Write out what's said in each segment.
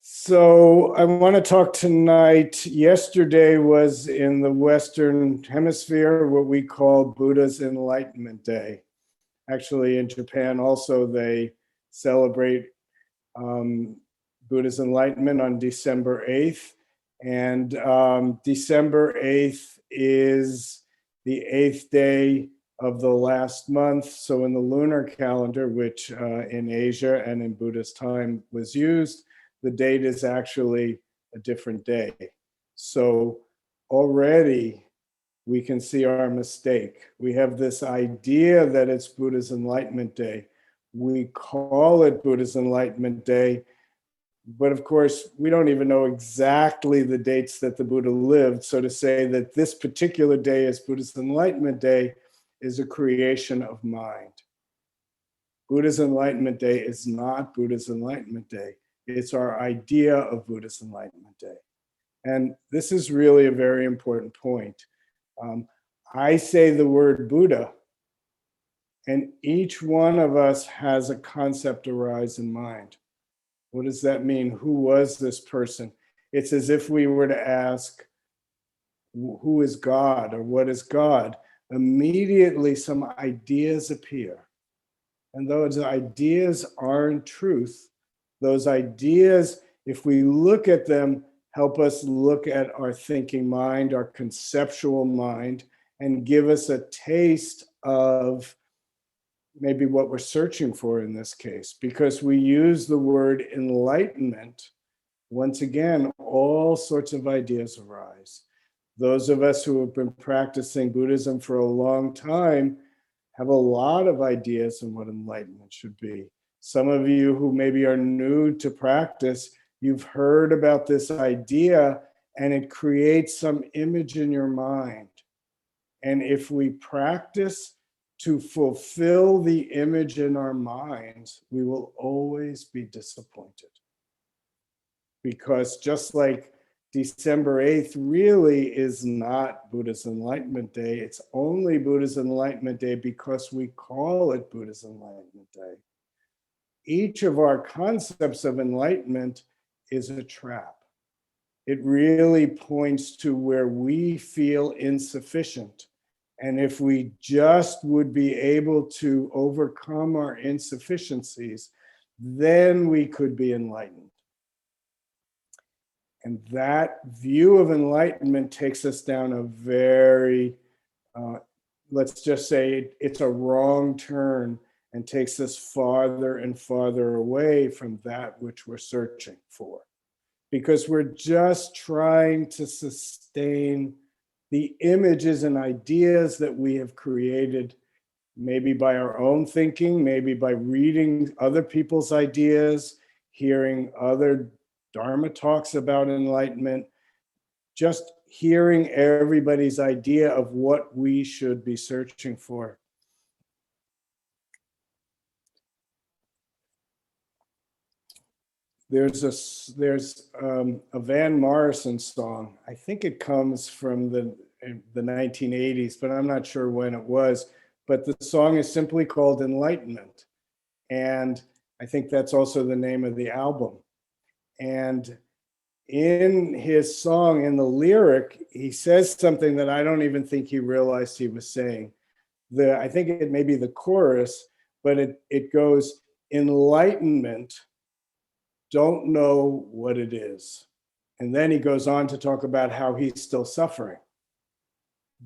So I want to talk tonight. Yesterday was in the Western Hemisphere what we call Buddha's Enlightenment Day. Actually, in Japan also they celebrate Buddha's Enlightenment on December 8th. And December 8th is the 8th day of the last month. So in the lunar calendar, which in Asia and in Buddha's time was used, the date is actually a different day. So already we can see our mistake. We have this idea that it's Buddha's Enlightenment Day. We call it Buddha's Enlightenment Day, but of course, we don't even know exactly the dates that the Buddha lived. So to say that this particular day is Buddha's Enlightenment Day is a creation of mind. Buddha's Enlightenment Day is not Buddha's Enlightenment Day. It's our idea of Buddha's Enlightenment Day. And this is really a very important point. I say the word Buddha, and each one of us has a concept arise in mind. What does that mean? Who was this person? It's as if we were to ask, who is God or what is God? Immediately some ideas appear. And those ideas aren't truth. Those ideas, if we look at them, help us look at our thinking mind, our conceptual mind, and give us a taste of maybe what we're searching for in this case. Because we use the word enlightenment, once again, all sorts of ideas arise. Those of us who have been practicing Buddhism for a long time have a lot of ideas on what enlightenment should be. Some of you who maybe are new to practice, you've heard about this idea and it creates some image in your mind. And if we practice to fulfill the image in our minds, we will always be disappointed. Because just like December 8th really is not Buddha's Enlightenment Day, it's only Buddha's Enlightenment Day because we call it Buddha's Enlightenment Day. Each of our concepts of enlightenment is a trap. It really points to where we feel insufficient. And if we just would be able to overcome our insufficiencies, then we could be enlightened. And that view of enlightenment takes us down a very, let's just say it's a wrong turn and takes us farther and farther away from that which we're searching for. Because we're just trying to sustain the images and ideas that we have created, maybe by our own thinking, maybe by reading other people's ideas, hearing other Dharma talks about enlightenment, just hearing everybody's idea of what we should be searching for. There's a Van Morrison song. I think it comes from the 1980s, but I'm not sure when it was. But the song is simply called Enlightenment. And I think that's also the name of the album. And in his song, in the lyric, he says something that I don't even think he realized he was saying. I think it may be the chorus, but it goes, enlightenment, don't know what it is. And then he goes on to talk about how he's still suffering.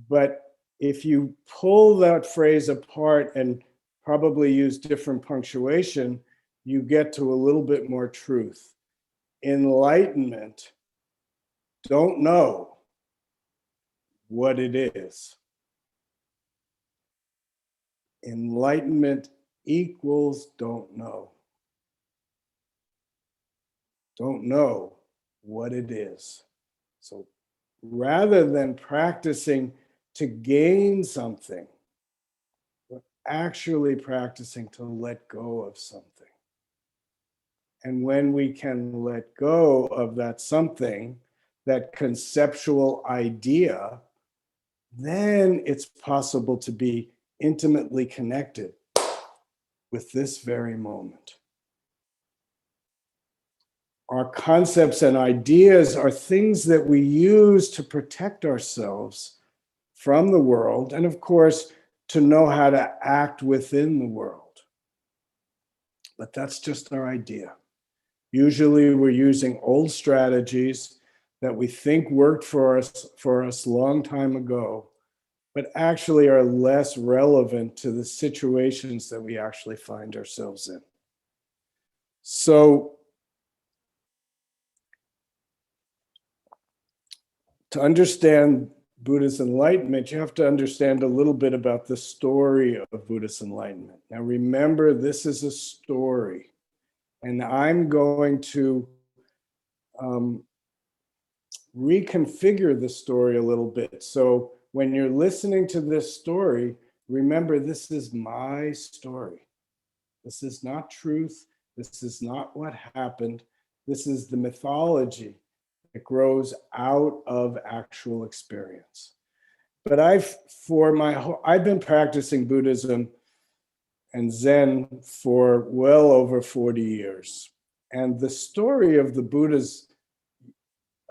But if you pull that phrase apart and probably use different punctuation, you get to a little bit more truth. Enlightenment, don't know what it is. Enlightenment equals don't know. Don't know what it is. So rather than practicing to gain something, we're actually practicing to let go of something. And when we can let go of that something, that conceptual idea, then it's possible to be intimately connected with this very moment. our concepts and ideas are things that we use to protect ourselves from the world, and of course, to know how to act within the world. But that's just our idea. Usually we're using old strategies that we think worked for us a long time ago, but actually are less relevant to the situations that we actually find ourselves in. So, to understand Buddha's enlightenment, you have to understand a little bit about the story of Buddha's enlightenment. Now, remember, this is a story, and I'm going to reconfigure the story a little bit. So when you're listening to this story, remember, this is my story. This is not truth. This is not what happened. This is the mythology that grows out of actual experience. But I've been practicing Buddhism and Zen for well over 40 years. And the story of the Buddha's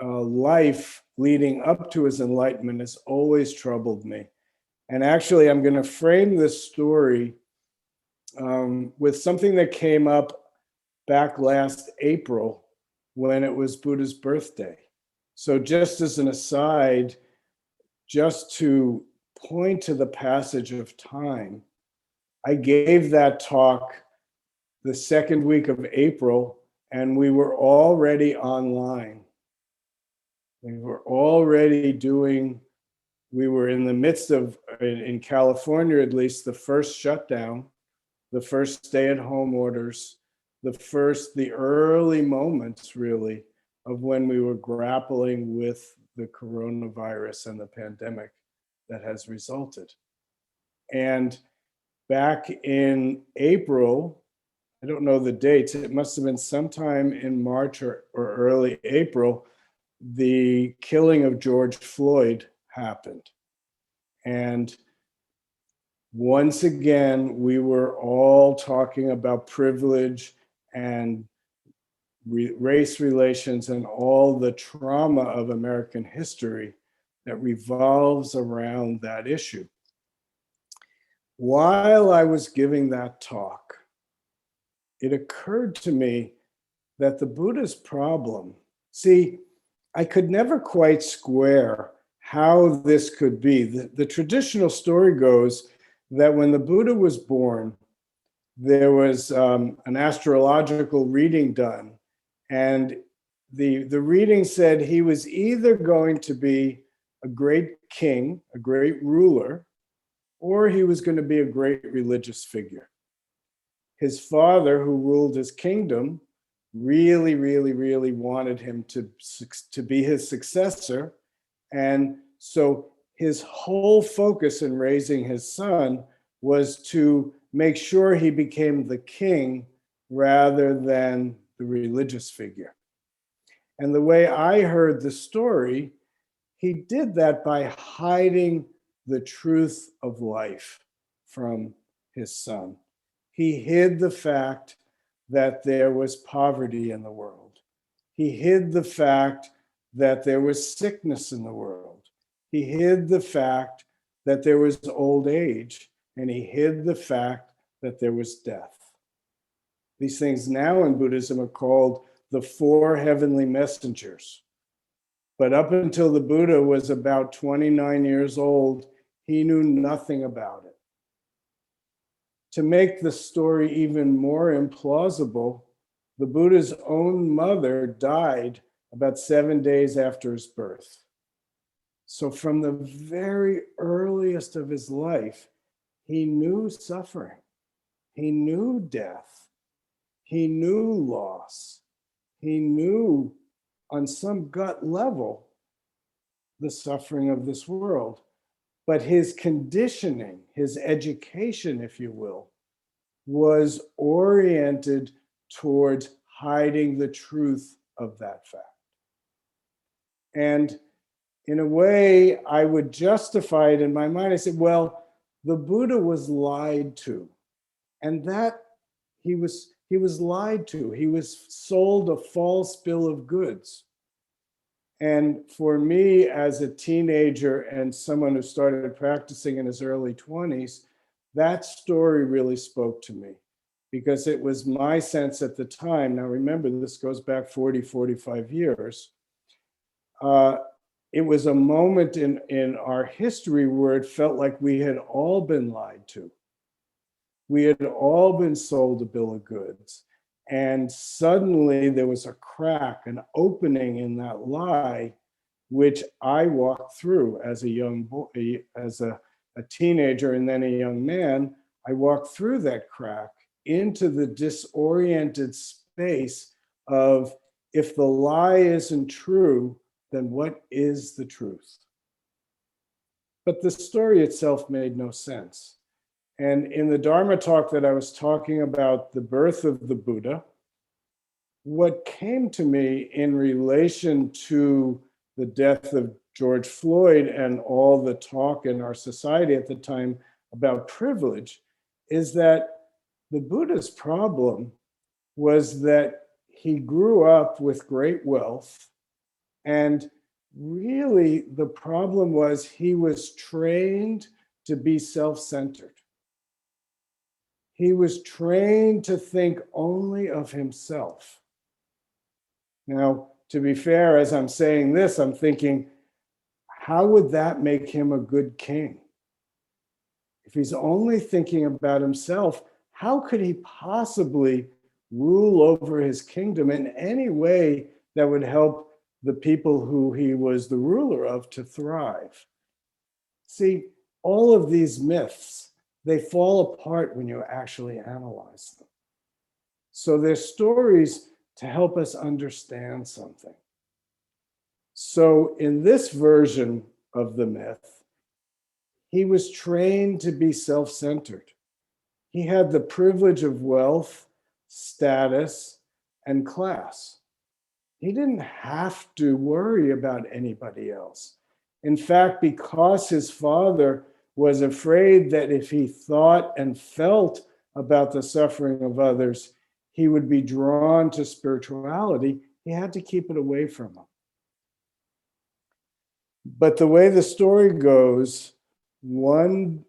life leading up to his enlightenment has always troubled me. And actually, I'm going to frame this story with something that came up back last April when it was Buddha's birthday. So just as an aside, just to point to the passage of time, I gave that talk the second week of April, and we were already online. We were already we were in the midst of, in California at least, the first shutdown, the first stay-at-home orders, the early moments really of when we were grappling with the coronavirus and the pandemic that has resulted. And back in April, I don't know the dates, it must have been sometime in March or early April, the killing of George Floyd happened. And once again, we were all talking about privilege and race relations and all the trauma of American history that revolves around that issue. While I was giving that talk, it occurred to me that the Buddha's problem, see, I could never quite square how this could be. The traditional story goes that when the Buddha was born, there was an astrological reading done, and the reading said he was either going to be a great king, a great ruler, or he was going to be a great religious figure. His father, who ruled his kingdom, really, really, really wanted him to be his successor. And so his whole focus in raising his son was to make sure he became the king rather than the religious figure. And the way I heard the story, he did that by hiding the truth of life from his son. He hid the fact that there was poverty in the world. He hid the fact that there was sickness in the world. He hid the fact that there was old age, and he hid the fact that there was death. These things now in Buddhism are called the four heavenly messengers. But up until the Buddha was about 29 years old, he knew nothing about it. To make the story even more implausible, the Buddha's own mother died about 7 days after his birth. So from the very earliest of his life, he knew suffering. He knew death. He knew loss. He knew on some gut level the suffering of this world. But his conditioning, his education, if you will, was oriented towards hiding the truth of that fact. And in a way, I would justify it in my mind. I said, well, the Buddha was lied to. And that he was He was lied to. He was sold a false bill of goods. And for me, as a teenager and someone who started practicing in his early 20s, that story really spoke to me because it was my sense at the time. Now, remember, this goes back 40, 45 years. It was a moment in our history where it felt like we had all been lied to. We had all been sold a bill of goods. And suddenly there was a crack, an opening in that lie, which I walked through as a young boy, as a teenager and then a young man. I walked through that crack into the disoriented space of, if the lie isn't true, then what is the truth? But the story itself made no sense. And in the Dharma talk that I was talking about the birth of the Buddha, what came to me in relation to the death of George Floyd and all the talk in our society at the time about privilege is that the Buddha's problem was that he grew up with great wealth, and really the problem was he was trained to be self-centered. He was trained to think only of himself. Now, to be fair, as I'm saying this, I'm thinking, how would that make him a good king? If he's only thinking about himself, how could he possibly rule over his kingdom in any way that would help the people who he was the ruler of to thrive? See, all of these myths, they fall apart when you actually analyze them. So they're stories to help us understand something. So in this version of the myth, he was trained to be self-centered. He had the privilege of wealth, status, and class. He didn't have to worry about anybody else. In fact, because his father was afraid that if he thought and felt about the suffering of others, he would be drawn to spirituality, he had to keep it away from him. But the way the story goes, one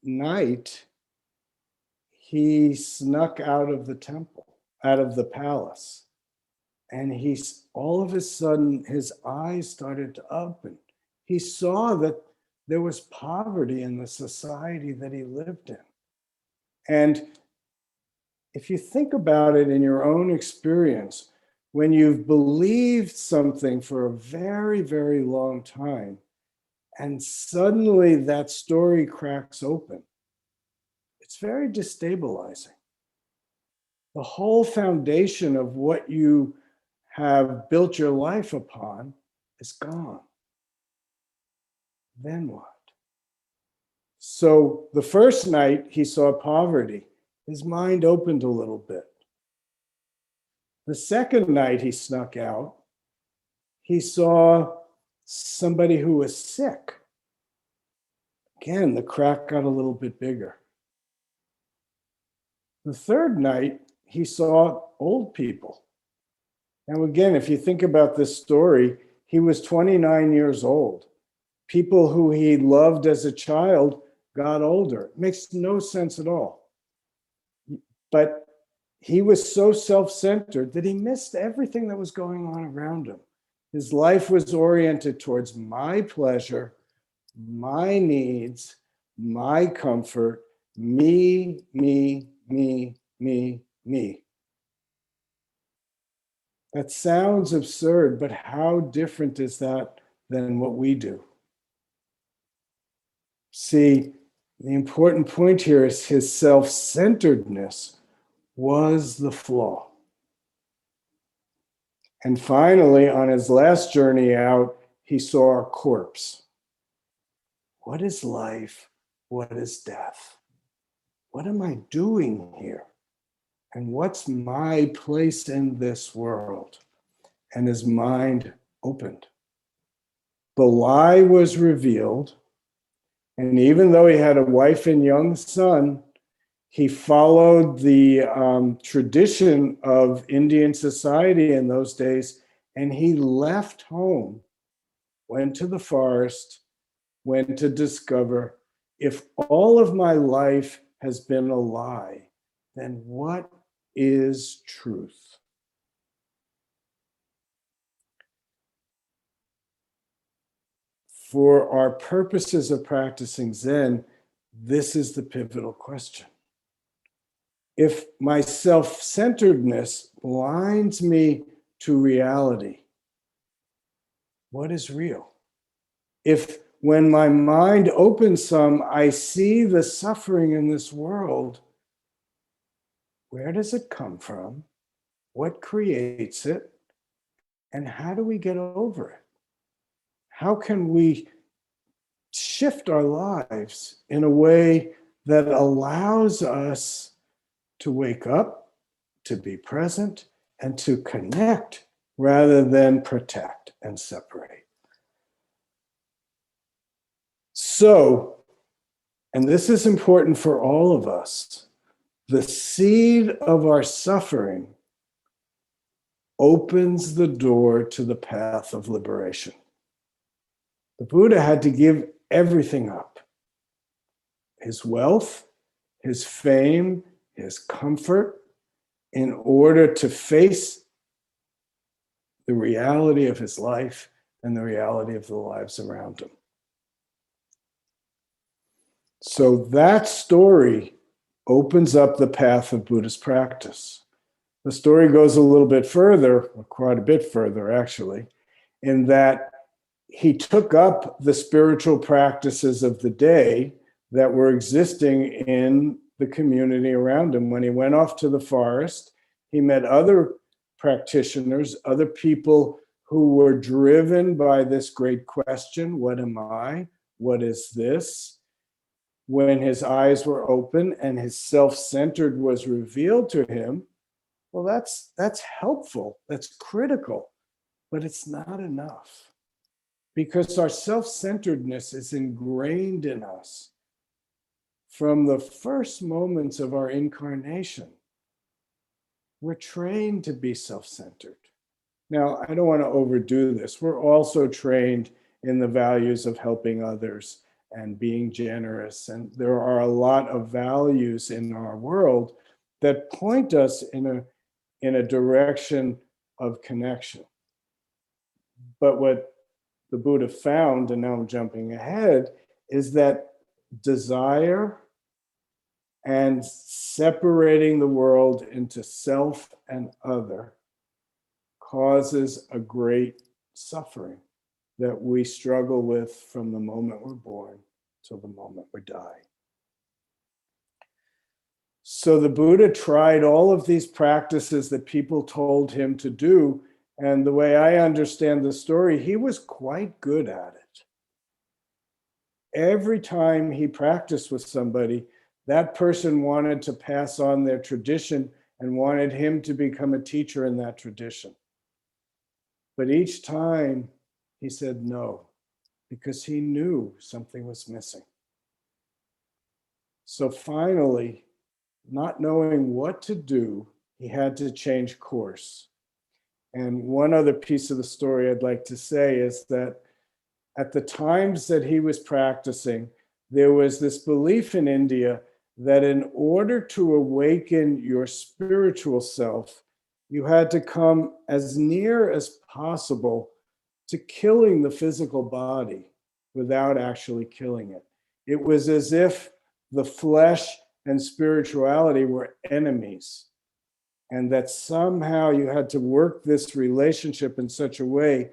night, he snuck out of the temple, out of the palace. And all of a sudden, his eyes started to open. He saw that there was poverty in the society that he lived in. And if you think about it in your own experience, when you've believed something for a very, very long time, and suddenly that story cracks open, it's very destabilizing. The whole foundation of what you have built your life upon is gone. Then what? So the first night he saw poverty, his mind opened a little bit. The second night he snuck out, he saw somebody who was sick. Again, the crack got a little bit bigger. The third night, he saw old people. Now, again, if you think about this story, he was 29 years old. People who he loved as a child got older. It makes no sense at all. But he was so self-centered that he missed everything that was going on around him. His life was oriented towards my pleasure, my needs, my comfort, me, me, me, me, me. That sounds absurd, but how different is that than what we do? See, the important point here is his self-centeredness was the flaw. And finally, on his last journey out, he saw a corpse. What is life? What is death? What am I doing here? And what's my place in this world? And his mind opened. The lie was revealed. And even though he had a wife and young son, He followed the tradition of Indian society in those days, and he left home, went to the forest, went to discover, if all of my life has been a lie, then what is truth? For our purposes of practicing Zen, this is the pivotal question. If my self-centeredness blinds me to reality, what is real? If when my mind opens some, I see the suffering in this world, where does it come from? What creates it? And how do we get over it? How can we shift our lives in a way that allows us to wake up, to be present, and to connect rather than protect and separate? So, and this is important for all of us, the seed of our suffering opens the door to the path of liberation. The Buddha had to give everything up: his wealth, his fame, his comfort, in order to face the reality of his life and the reality of the lives around him. So that story opens up the path of Buddhist practice. The story goes a little bit further, or quite a bit further actually, in that he took up the spiritual practices of the day that were existing in the community around him. When he went off to the forest, he met other practitioners, other people who were driven by this great question: what am I? What is this? When his eyes were open and his self-centered was revealed to him, well, that's helpful, that's critical, but it's not enough. Because our self-centeredness is ingrained in us from the first moments of our incarnation. We're trained to be self-centered. Now, I don't want to overdo this. We're also trained in the values of helping others and being generous. And there are a lot of values in our world that point us in a direction of connection. But what the Buddha found, and now I'm jumping ahead, is that desire and separating the world into self and other causes a great suffering that we struggle with from the moment we're born till the moment we die. So the Buddha tried all of these practices that people told him to do, and the way I understand the story, he was quite good at it. Every time he practiced with somebody, that person wanted to pass on their tradition and wanted him to become a teacher in that tradition. But each time he said no, because he knew something was missing. So finally, not knowing what to do, he had to change course. And one other piece of the story I'd like to say is that at the times that he was practicing, there was this belief in India that in order to awaken your spiritual self, you had to come as near as possible to killing the physical body without actually killing it. It was as if the flesh and spirituality were enemies, and that somehow you had to work this relationship in such a way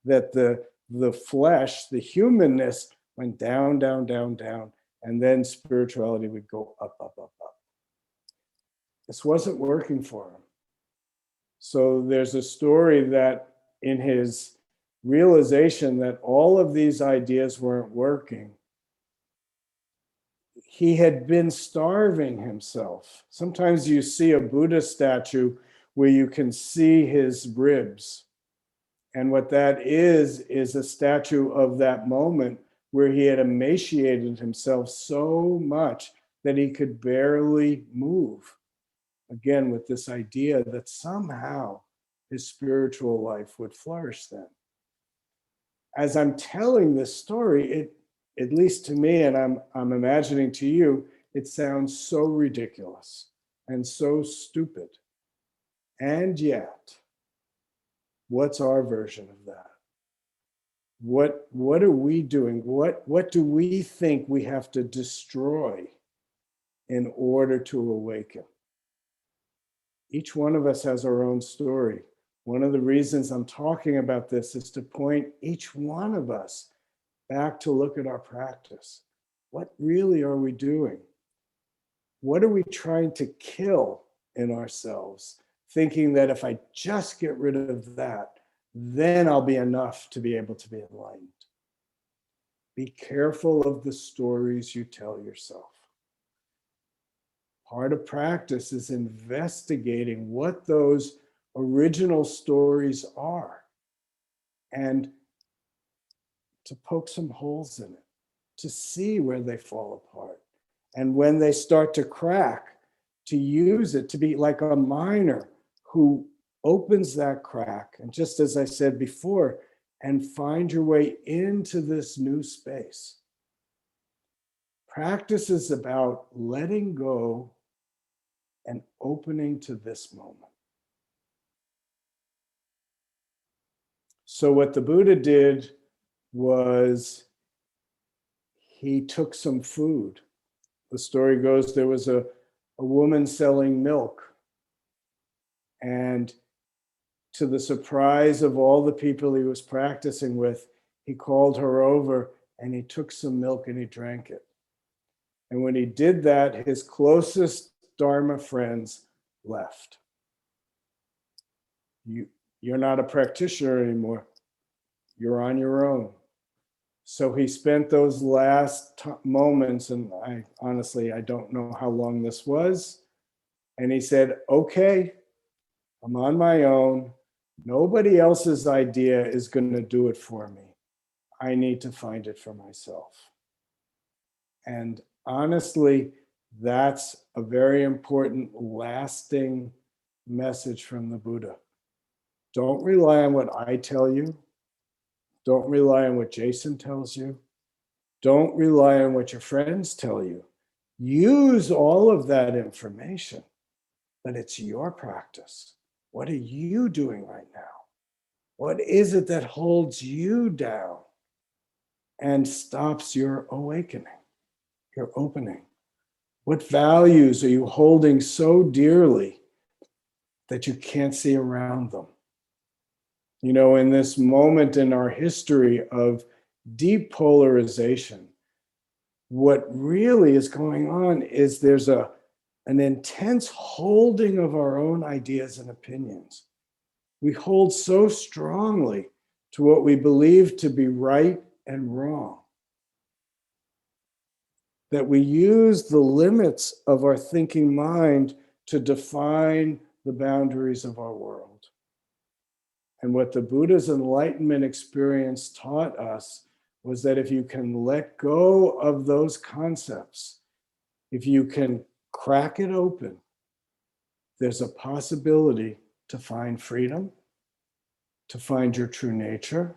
that the flesh, the humanness, went down, down, down, down, and then spirituality would go up, up, up, up. This wasn't working for him. So there's a story that in his realization that all of these ideas weren't working, he had been starving himself. Sometimes you see a Buddha statue where you can see his ribs. And what that is a statue of that moment where he had emaciated himself so much that he could barely move. Again, with this idea that somehow his spiritual life would flourish then. As I'm telling this story, at least to me, and I'm imagining to you, it sounds so ridiculous and so stupid. And yet, what's our version of that? What are we doing? What do we think we have to destroy in order to awaken? Each one of us has our own story. One of the reasons I'm talking about this is to point each one of us back to look at our practice. What really are we doing? What are we trying to kill in ourselves, thinking that if I just get rid of that, then I'll be enough to be able to be enlightened? Be careful of the stories you tell yourself. Part of practice is investigating what those original stories are and to poke some holes in it, to see where they fall apart. And when they start to crack, to use it, to be like a miner who opens that crack. And just as I said before, and find your way into this new space. Practice is about letting go and opening to this moment. So what the Buddha did was he took some food. The story goes there was a woman selling milk. And to the surprise of all the people he was practicing with, he called her over and he took some milk and he drank it. And when he did that, his closest Dharma friends left. You're not a practitioner anymore. You're on your own. So he spent those last moments, and I don't know how long this was. And he said, okay, I'm on my own. Nobody else's idea is going to do it for me. I need to find it for myself. And honestly, that's a very important, lasting message from the Buddha. Don't rely on what I tell you. Don't rely on what Jason tells you. Don't rely on what your friends tell you. Use all of that information, but it's your practice. What are you doing right now? What is it that holds you down and stops your awakening, your opening? What values are you holding so dearly that you can't see around them? You know, in this moment in our history of deep polarization, what really is going on is there's an intense holding of our own ideas and opinions. We hold so strongly to what we believe to be right and wrong that we use the limits of our thinking mind to define the boundaries of our world. And what the Buddha's enlightenment experience taught us was that if you can let go of those concepts, if you can crack it open, there's a possibility to find freedom, to find your true nature,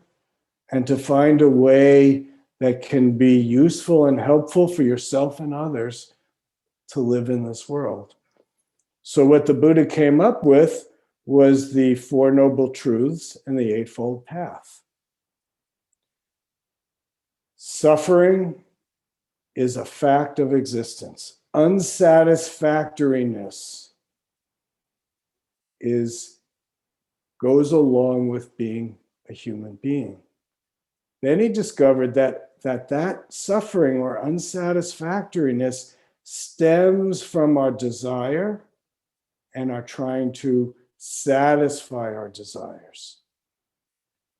and to find a way that can be useful and helpful for yourself and others to live in this world. So what the Buddha came up with was the Four Noble Truths and the Eightfold Path. Suffering is a fact of existence. Unsatisfactoriness goes along with being a human being. Then he discovered that suffering or unsatisfactoriness stems from our desire and our trying to satisfy our desires.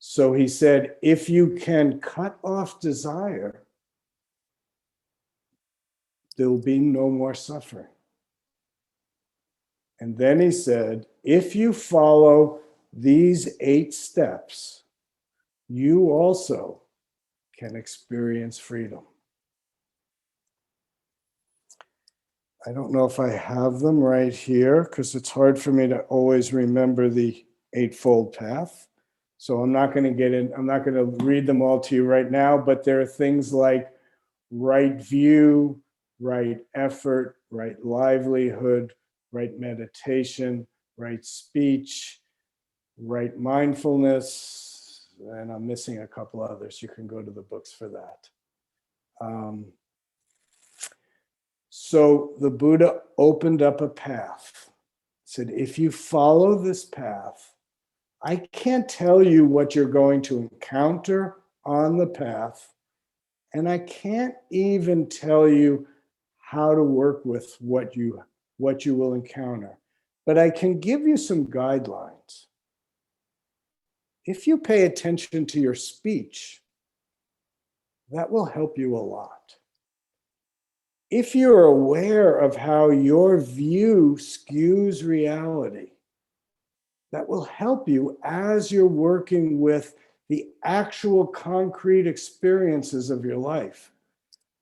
So he said, if you can cut off desire, there will be no more suffering. And then he said, if you follow these 8 steps, you also can experience freedom. I don't know if I have them right here because it's hard for me to always remember the Eightfold Path. So I'm not going to get in, I'm not going to read them all to you right now, but there are things like right view, right effort, right livelihood, right meditation, right speech, right mindfulness, and I'm missing a couple others. You can go to the books for that. So the Buddha opened up a path, said, if you follow this path, I can't tell you what you're going to encounter on the path, and I can't even tell you how to work with what you will encounter, but I can give you some guidelines. If you pay attention to your speech, that will help you a lot. If you're aware of how your view skews reality, that will help you as you're working with the actual concrete experiences of your life.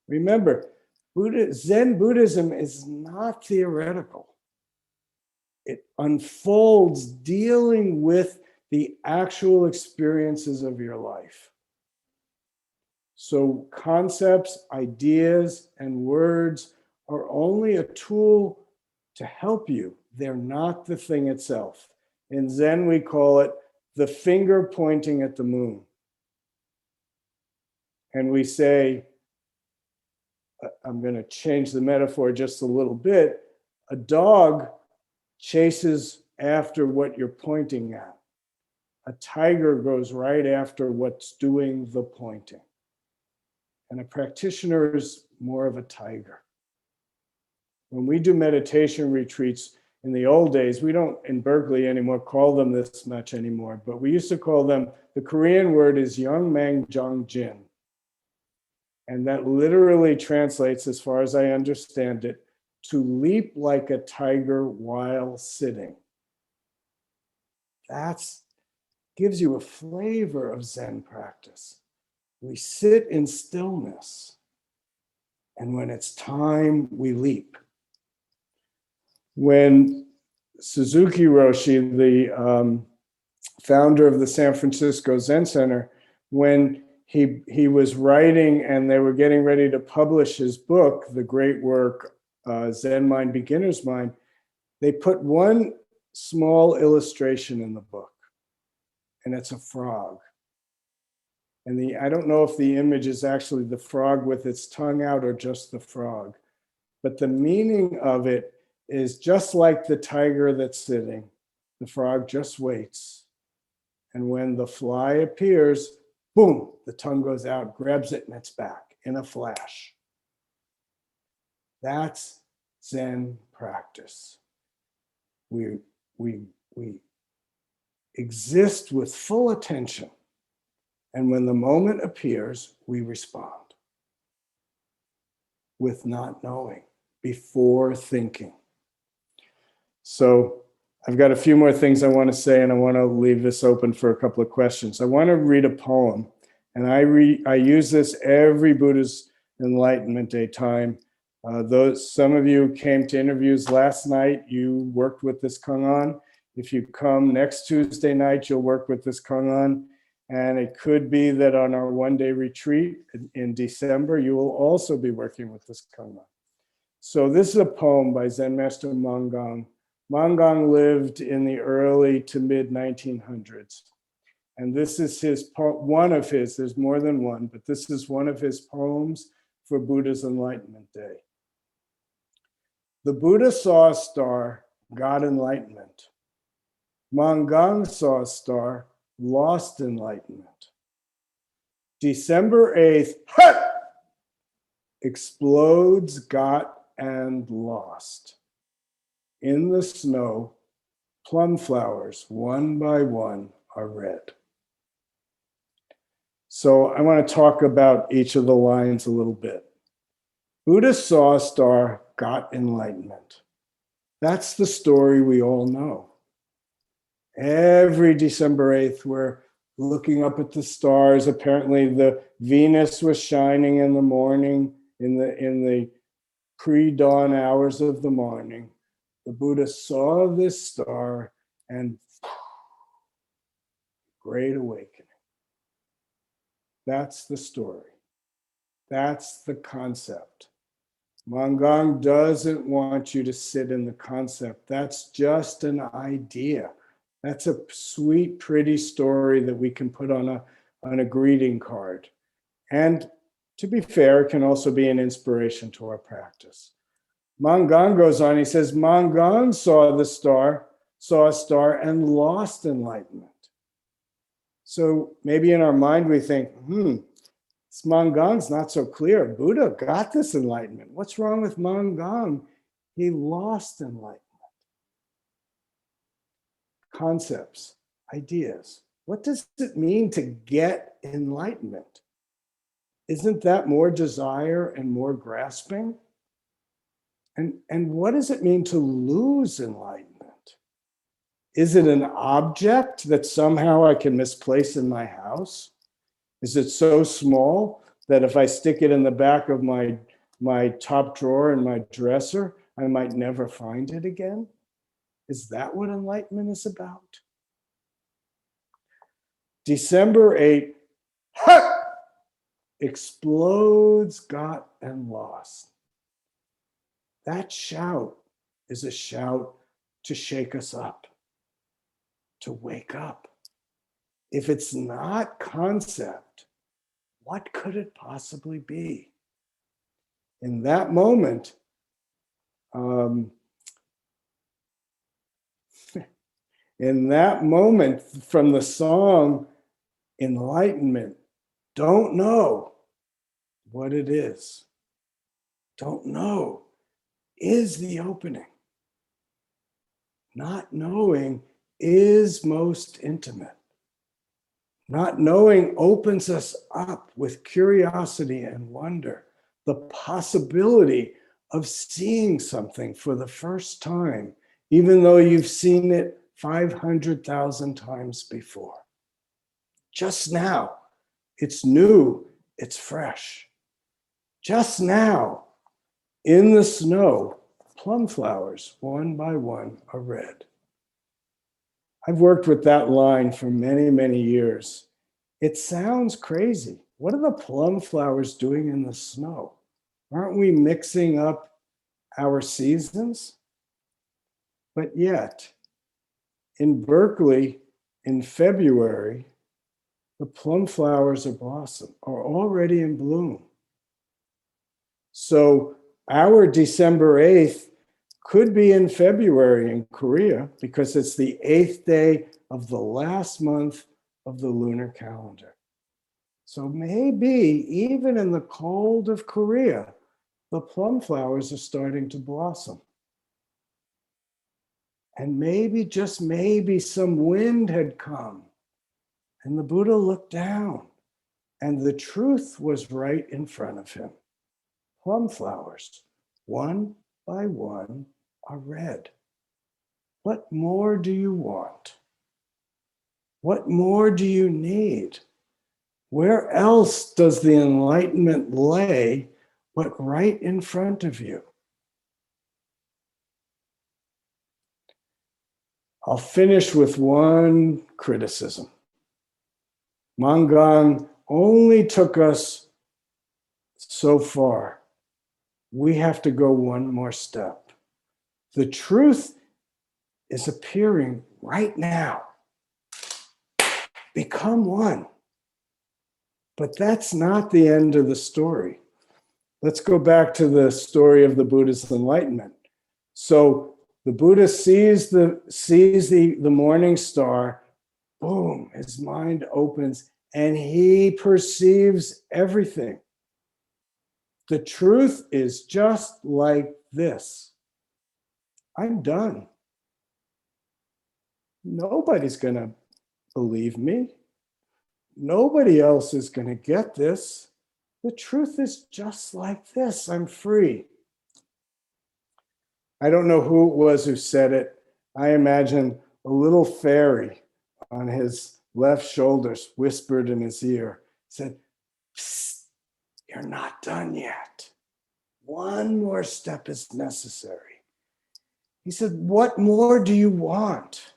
Remember, Zen Buddhism is not theoretical. It unfolds dealing with the actual experiences of your life. So concepts, ideas, and words are only a tool to help you. They're not the thing itself. In Zen, we call it the finger pointing at the moon. And we say, I'm going to change the metaphor just a little bit. A dog chases after what you're pointing at. A tiger goes right after what's doing the pointing. And a practitioner is more of a tiger. When we do meditation retreats in the old days, we don't in Berkeley anymore call them this much anymore, but we used to call them, the Korean word is Yongmang Jongjin. And that literally translates, as far as I understand it, to leap like a tiger while sitting. That gives you a flavor of Zen practice. We sit in stillness, and when it's time, we leap. When Suzuki Roshi, the founder of the San Francisco Zen Center, when he was writing and they were getting ready to publish his book, the great work, Zen Mind, Beginner's Mind, they put one small illustration in the book, and it's a frog. And I don't know if the image is actually the frog with its tongue out or just the frog, but the meaning of it is just like the tiger that's sitting, the frog just waits. And when the fly appears, boom, the tongue goes out, grabs it, and it's back in a flash. That's Zen practice. We exist with full attention. And when the moment appears, we respond with not knowing, before thinking. So I've got a few more things I want to say, and I want to leave this open for a couple of questions. I want to read a poem, and I use this every Buddha's Enlightenment Day time. Some of you came to interviews last night, you worked with this koan. If you come next Tuesday night, you'll work with this koan. And it could be that on our one-day retreat in December, you will also be working with this koan. So this is a poem by Zen Master Bon. Bon lived in the early to mid 1900s. And this is one of his, there's more than one, but this is one of his poems for Buddha's Enlightenment Day. The Buddha saw a star, got enlightenment. Bon saw a star, lost enlightenment. December 8th, explodes, got, and lost. In the snow, plum flowers, one by one, are red. So I want to talk about each of the lines a little bit. Buddha saw a star, got enlightenment. That's the story we all know. Every December 8th, we're looking up at the stars. Apparently the Venus was shining in the morning in the pre-dawn hours of the morning, the Buddha saw this star and great awakening. That's the story. That's the concept. Mangang doesn't want you to sit in the concept. That's just an idea. That's a sweet, pretty story that we can put on a greeting card. And to be fair, it can also be an inspiration to our practice. Mangang goes on, he says, Mangang saw a star and lost enlightenment. So maybe in our mind we think, this Mangang's not so clear. Buddha got this enlightenment. What's wrong with Mangang? He lost enlightenment. Concepts, ideas. What does it mean to get enlightenment? Isn't that more desire and more grasping? And what does it mean to lose enlightenment? Is it an object that somehow I can misplace in my house? Is it so small that if I stick it in the back of my top drawer in my dresser, I might never find it again? Is that what enlightenment is about? December 8th, explodes, got, and lost. That shout is a shout to shake us up, to wake up. If it's not concept, what could it possibly be? In that moment, from the song Enlightenment, don't know what it is. Don't know is the opening. Not knowing is most intimate. Not knowing opens us up with curiosity and wonder, the possibility of seeing something for the first time, even though you've seen it 500,000 times before. Just now, it's new, it's fresh. Just now, in the snow, plum flowers, one by one, are red. I've worked with that line for many, many years. It sounds crazy. What are the plum flowers doing in the snow? Aren't we mixing up our seasons? But yet, in Berkeley, in February, the plum flowers are already in bloom. So our December 8th could be in February in Korea because it's the 8th day of the last month of the lunar calendar. So maybe even in the cold of Korea, the plum flowers are starting to blossom. And maybe, just maybe, some wind had come. And the Buddha looked down, and the truth was right in front of him. Plum flowers, one by one, are red. What more do you want? What more do you need? Where else does the enlightenment lay but right in front of you? I'll finish with one criticism. Mangang only took us so far. We have to go one more step. The truth is appearing right now. Become one. But that's not the end of the story. Let's go back to the story of the Buddha's enlightenment. So the Buddha sees the morning star, boom, his mind opens and he perceives everything. The truth is just like this. I'm done. Nobody's going to believe me. Nobody else is going to get this. The truth is just like this. I'm free. I don't know who it was who said it. I imagine a little fairy on his left shoulder whispered in his ear, said, "Psst, you're not done yet. One more step is necessary. He said, what more do you want?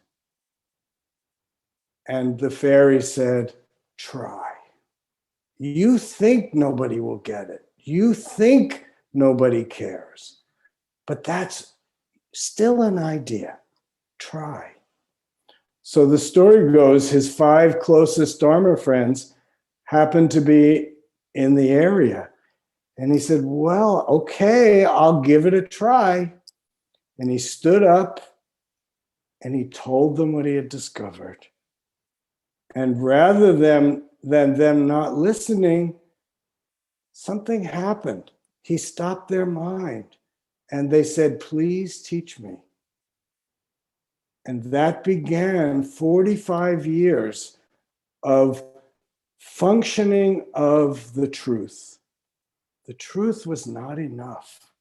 And the fairy said, try. You think nobody will get it. You think nobody cares. But that's still an idea. Try. So the story goes, his 5 closest Dharma friends happened to be in the area. And he said, well, okay, I'll give it a try. And he stood up and he told them what he had discovered. And rather than them not listening, something happened. He stopped their mind and they said, please teach me. And that began 45 years of functioning of the truth. The truth was not enough.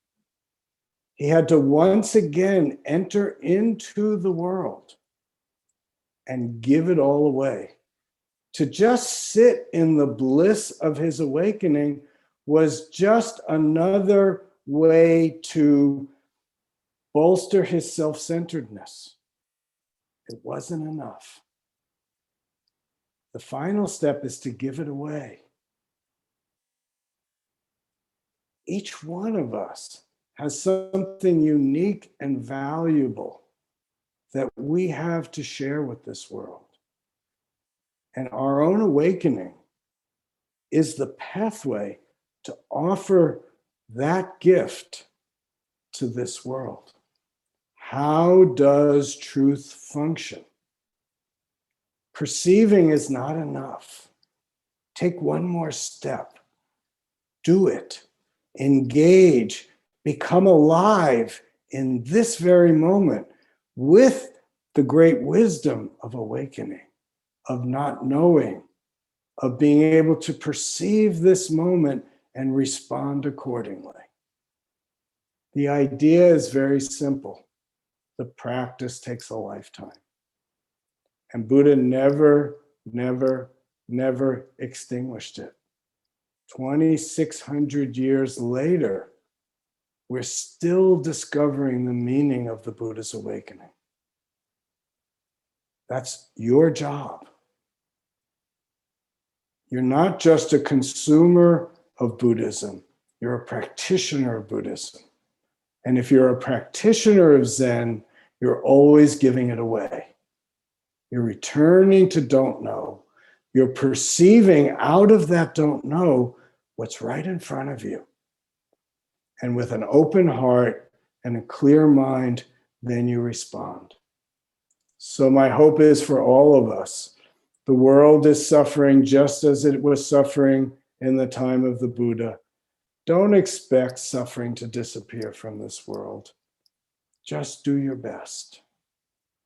He had to once again enter into the world and give it all away. To just sit in the bliss of his awakening was just another way to bolster his self-centeredness. It wasn't enough. The final step is to give it away. Each one of us has something unique and valuable that we have to share with this world. And our own awakening is the pathway to offer that gift to this world. How does truth function? Perceiving is not enough. Take one more step. Do it. Engage. Become alive in this very moment with the great wisdom of awakening, of not knowing, of being able to perceive this moment and respond accordingly. The idea is very simple. The practice takes a lifetime. And Buddha never, never, never extinguished it. 2,600 years later, we're still discovering the meaning of the Buddha's awakening. That's your job. You're not just a consumer of Buddhism, you're a practitioner of Buddhism. And if you're a practitioner of Zen, you're always giving it away. You're returning to don't know. You're perceiving out of that don't know what's right in front of you. And with an open heart and a clear mind, then you respond. So my hope is for all of us. The world is suffering just as it was suffering in the time of the Buddha. Don't expect suffering to disappear from this world. Just do your best.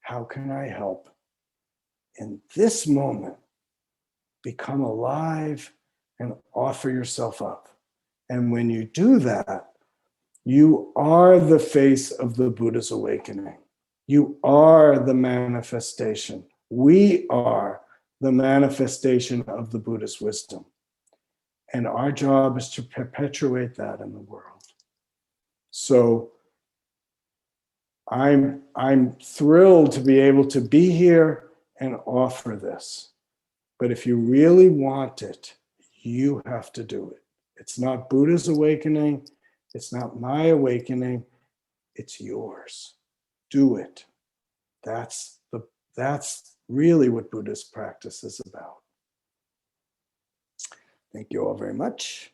How can I help? In this moment, become alive and offer yourself up. And when you do that, you are the face of the Buddha's awakening. You are the manifestation. We are the manifestation of the Buddha's wisdom. And our job is to perpetuate that in the world. So I'm thrilled to be able to be here and offer this. But if you really want it, you have to do it. It's not Buddha's awakening. It's not my awakening. It's yours. Do it. That's really what Buddhist practice is about. Thank you all very much.